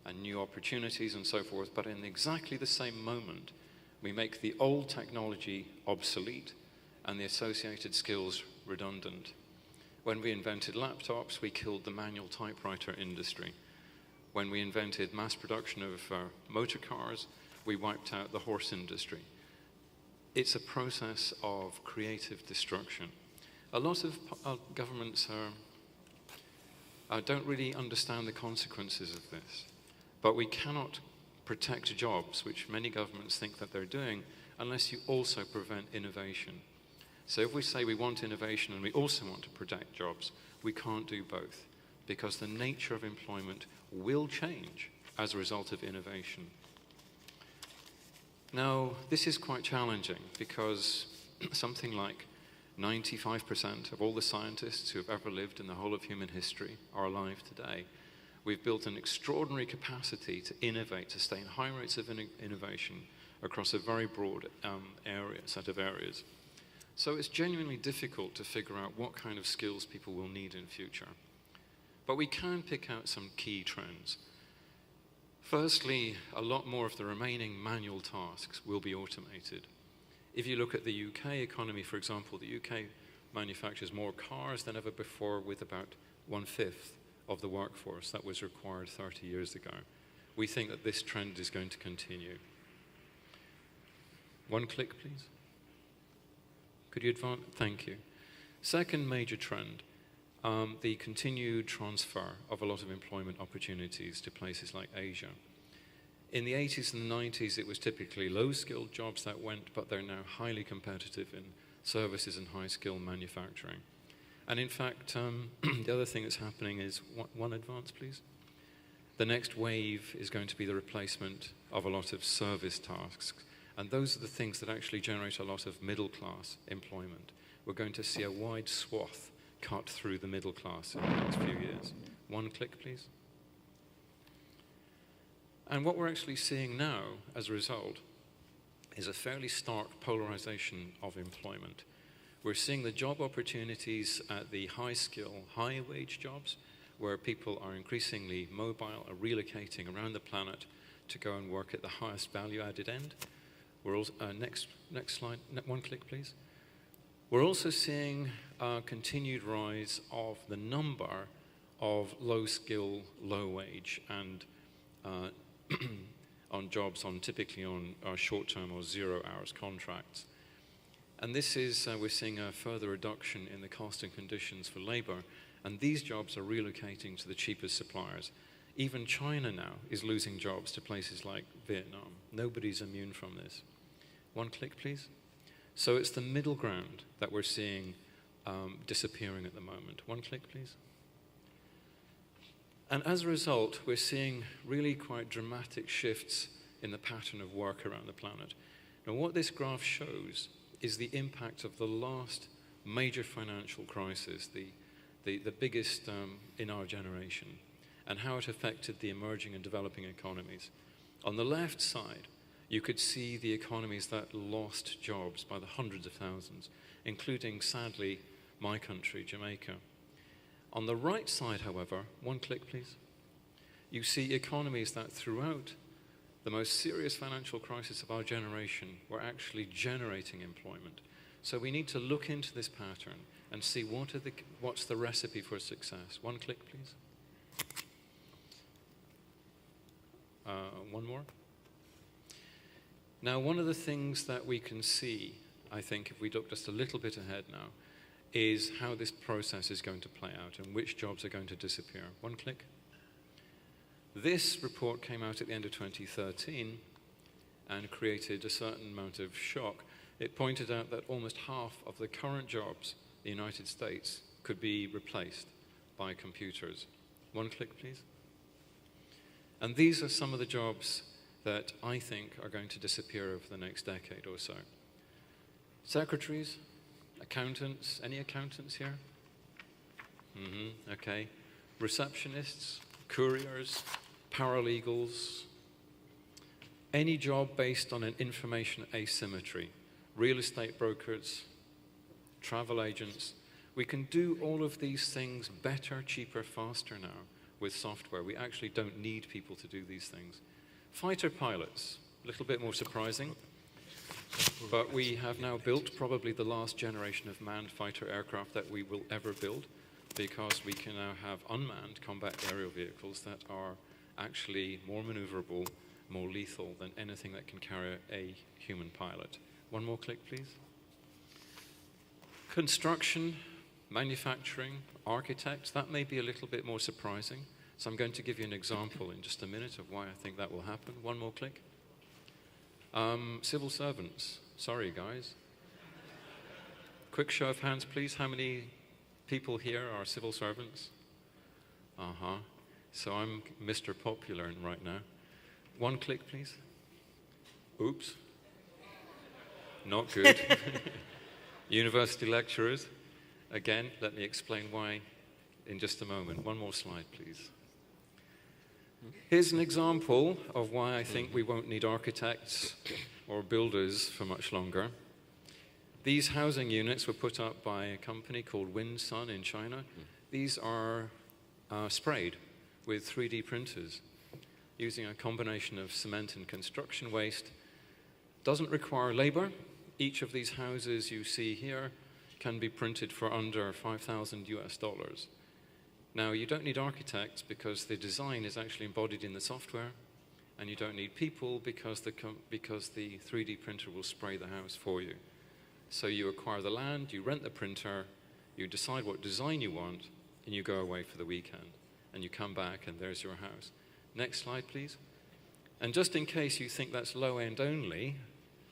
and new opportunities and so forth, but in exactly the same moment, we make the old technology obsolete and the associated skills redundant. When we invented laptops, we killed the manual typewriter industry. When we invented mass production of motor cars, we wiped out the horse industry. It's a process of creative destruction. A lot of governments don't really understand the consequences of this, but we cannot protect jobs, which many governments think that they're doing, unless you also prevent innovation. So if we say we want innovation and we also want to protect jobs, we can't do both, because the nature of employment will change as a result of innovation. Now, this is quite challenging because something like 95% of all the scientists who have ever lived in the whole of human history are alive today. We've built an extraordinary capacity to innovate, to sustain high rates of innovation across a very broad set of areas. So it's genuinely difficult to figure out what kind of skills people will need in future. But we can pick out some key trends. Firstly, a lot more of the remaining manual tasks will be automated. If you look at the UK economy, for example, the UK manufactures more cars than ever before, with about 1/5 of the workforce that was required 30 years ago. We think that this trend is going to continue. One click, please. Could you advance? Thank you. Second major trend, the continued transfer of a lot of employment opportunities to places like Asia. In the 80s and 90s, it was typically low-skilled jobs that went, but they're now highly competitive in services and high-skill manufacturing. And in fact, the other thing that's happening is, one advance, please. The next wave is going to be the replacement of a lot of service tasks. And those are the things that actually generate a lot of middle-class employment. We're going to see a wide swath cut through the middle class in the next few years. One click, please. And what we're actually seeing now, as a result, is a fairly stark polarization of employment. We're seeing the job opportunities at the high-skill, high-wage jobs, where people are increasingly mobile, are relocating around the planet to go and work at the highest value-added end. We're also, next slide, one click, please. We're also seeing a continued rise of the number of low-skill, low-wage, and on jobs typically on short-term or zero-hours contracts. And this is, we're seeing a further reduction in the cost and conditions for labor, and these jobs are relocating to the cheapest suppliers. Even China now is losing jobs to places like Vietnam. Nobody's immune from this. One click, please. So it's the middle ground that we're seeing disappearing at the moment. One click, please. And as a result, we're seeing really quite dramatic shifts in the pattern of work around the planet. Now, what this graph shows is the impact of the last major financial crisis, the biggest in our generation, and how it affected the emerging and developing economies. On the left side, you could see the economies that lost jobs by the hundreds of thousands, including, sadly, my country, Jamaica. On the right side, however, one click, please, you see economies that throughout the most serious financial crisis of our generation were actually generating employment. So we need to look into this pattern and see what's the recipe for success. One click, please. One more. Now, one of the things that we can see, I think, if we look just a little bit ahead now, is how this process is going to play out and which jobs are going to disappear. One click. This report came out at the end of 2013 and created a certain amount of shock. It pointed out that almost half of the current jobs in the United States could be replaced by computers. One click, please. And these are some of the jobs that I think are going to disappear over the next decade or so. Secretaries, accountants, any accountants here? Okay. Receptionists, couriers, paralegals, any job based on an information asymmetry, real estate brokers, travel agents. We can do all of these things better, cheaper, faster now with software. We actually don't need people to do these things. Fighter pilots, a little bit more surprising, but we have now built probably the last generation of manned fighter aircraft that we will ever build, because we can now have unmanned combat aerial vehicles that are actually more maneuverable, more lethal than anything that can carry a human pilot. One more click, please. Construction, manufacturing, architects, that may be a little bit more surprising. So I'm going to give you an example in just a minute of why I think that will happen. One more click. Civil servants. Sorry, guys. Quick show of hands, please. How many people here are civil servants? So I'm Mr. Popular right now. One click, please. Oops. Not good. University lecturers. Again, let me explain why in just a moment. One more slide, please. Here's an example of why I think we won't need architects or builders for much longer. These housing units were put up by a company called Sun in China. These are sprayed with 3D printers using a combination of cement and construction waste. Doesn't require labor. Each of these houses you see here can be printed for under $5,000 US. Now, you don't need architects because the design is actually embodied in the software, and you don't need people because the 3D printer will spray the house for you. So you acquire the land, you rent the printer, you decide what design you want, and you go away for the weekend. And you come back, and there's your house. Next slide, please. And just in case you think that's low-end only,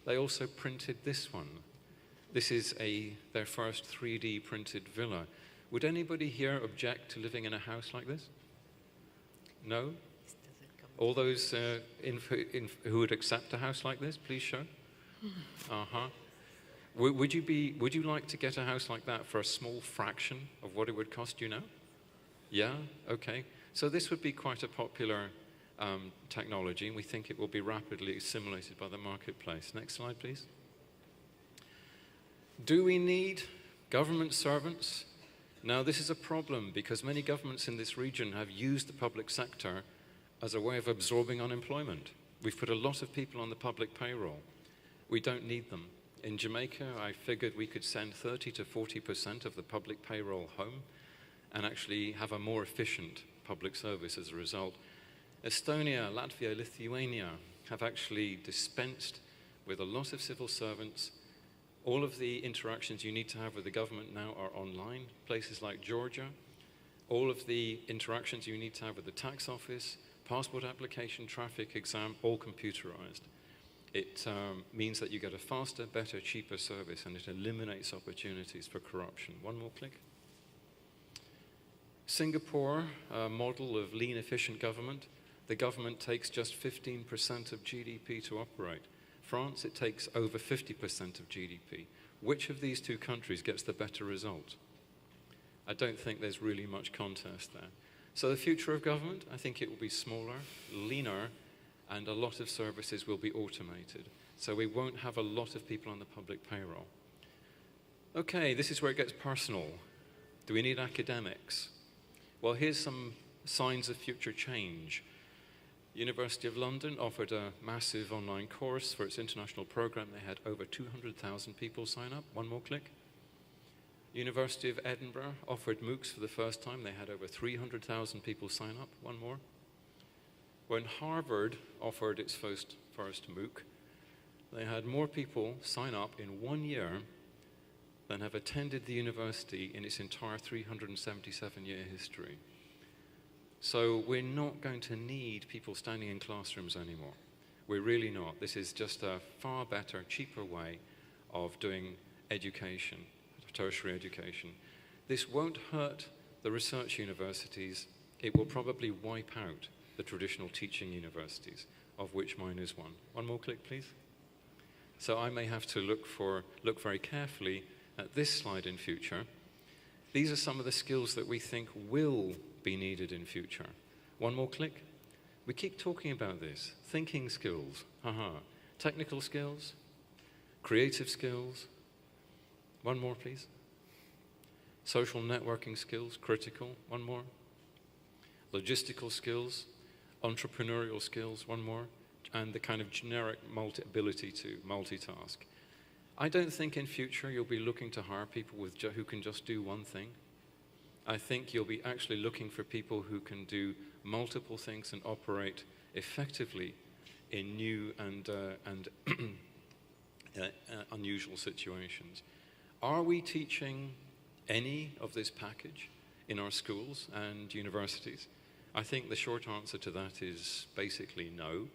they also printed this one. This is their first 3D printed villa. Would anybody here object to living in a house like this? No? All those who would accept a house like this, please show. Would you like to get a house like that for a small fraction of what it would cost you now? Yeah? Okay. So this would be quite a popular technology, and we think it will be rapidly assimilated by the marketplace. Next slide, please. Do we need government servants? Now, this is a problem because many governments in this region have used the public sector as a way of absorbing unemployment. We've put a lot of people on the public payroll. We don't need them. In Jamaica, I figured we could send 30 to 40% of the public payroll home and actually have a more efficient public service as a result. Estonia, Latvia, Lithuania have actually dispensed with a lot of civil servants. All of the interactions you need to have with the government now are online. Places like Georgia, all of the interactions you need to have with the tax office, passport application, traffic exam, all computerized. It means that you get a faster, better, cheaper service, and it eliminates opportunities for corruption. One more click. Singapore, a model of lean, efficient government. The government takes just 15% of GDP to operate. France, it takes over 50% of GDP. Which of these two countries gets the better result? I don't think there's really much contest there. So the future of government, I think it will be smaller, leaner, and a lot of services will be automated. So we won't have a lot of people on the public payroll. Okay, this is where it gets personal. Do we need academics? Well, here's some signs of future change. University of London offered a massive online course for its international program. They had over 200,000 people sign up. One more click. University of Edinburgh offered MOOCs for the first time. They had over 300,000 people sign up. One more. When Harvard offered its first MOOC, they had more people sign up in 1 year than have attended the university in its entire 377-year history. So we're not going to need people standing in classrooms anymore. We're really not. This is just a far better, cheaper way of doing education, tertiary education. This won't hurt the research universities. It will probably wipe out the traditional teaching universities, of which mine is one. One more click, please. So I may have to look very carefully at this slide in future. These are some of the skills that we think will be needed in future. One more click. We keep talking about this. Thinking skills, technical skills, creative skills. One more, please. Social networking skills, critical. One more. logistical skills, entrepreneurial skills, one more, and the kind of generic ability to multitask. I don't think in future you'll be looking to hire people who can just do one thing. I think you'll be actually looking for people who can do multiple things and operate effectively in new and unusual situations. Are we teaching any of this package in our schools and universities? I think the short answer to that is basically no.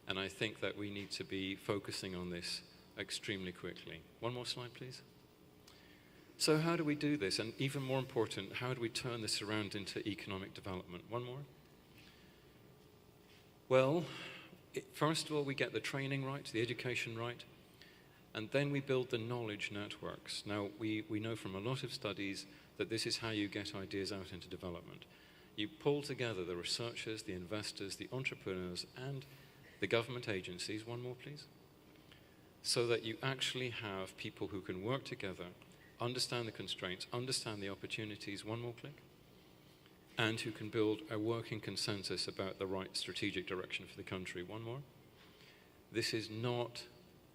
And I think that we need to be focusing on this extremely quickly. One more slide, please. So how do we do this? And even more important, how do we turn this around into economic development? One more. Well, first of all, we get the training right, the education right, and then we build the knowledge networks. Now, we know from a lot of studies that this is how you get ideas out into development. You pull together the researchers, the investors, the entrepreneurs, and the government agencies, one more please, so that you actually have people who can work together, understand the constraints, understand the opportunities, one more click, and who can build a working consensus about the right strategic direction for the country, one more. This is not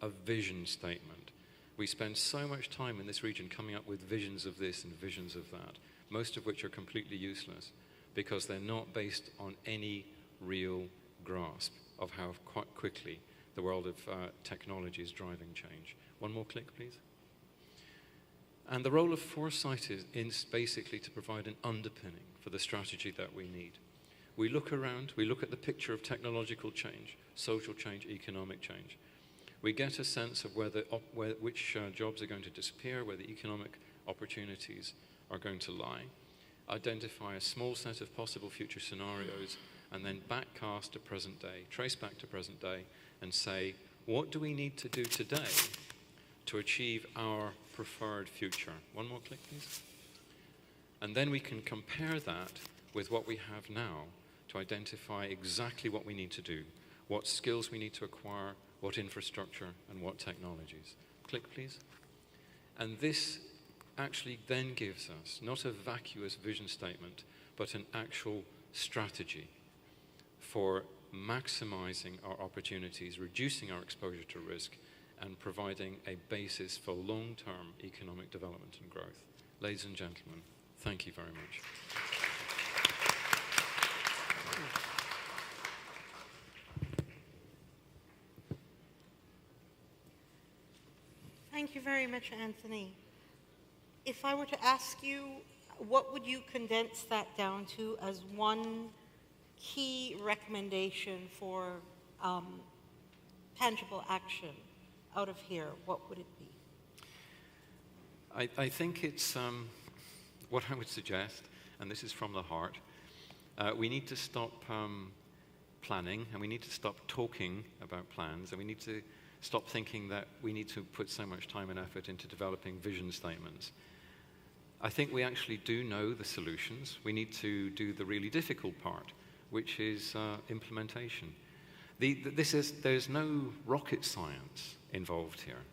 a vision statement. We spend so much time in this region coming up with visions of this and visions of that, most of which are completely useless because they're not based on any real grasp of how quite quickly the world of technology is driving change. One more click, please. And the role of foresight is basically to provide an underpinning for the strategy that we need. We look around, we look at the picture of technological change, social change, economic change. We get a sense of which jobs are going to disappear, where the economic opportunities are going to lie, identify a small set of possible future scenarios, and then backcast to present day, trace back to present day, and say, what do we need to do today to achieve our preferred future? One more click, please. And then we can compare that with what we have now to identify exactly what we need to do, what skills we need to acquire, what infrastructure, and what technologies. Click, please. And this actually then gives us not a vacuous vision statement, but an actual strategy for maximizing our opportunities, reducing our exposure to risk, and providing a basis for long-term economic development and growth. Ladies and gentlemen, thank you very much. Thank you very much, Anthony. If I were to ask you, what would you condense that down to as one key recommendation for tangible action out of here, what would it be? I think it's what I would suggest, and this is from the heart, we need to stop planning, and we need to stop talking about plans, and we need to stop thinking that we need to put so much time and effort into developing vision statements. I think we actually do know the solutions. We need to do the really difficult part, which is implementation. There's no rocket science involved here.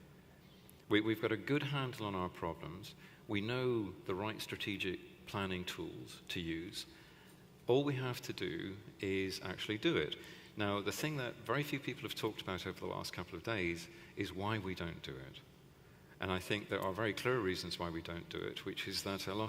We've got a good handle on our problems. We know the right strategic planning tools to use. All we have to do is actually do it. Now, the thing that very few people have talked about over the last couple of days is why we don't do it. And I think there are very clear reasons why we don't do it, which is that a lot of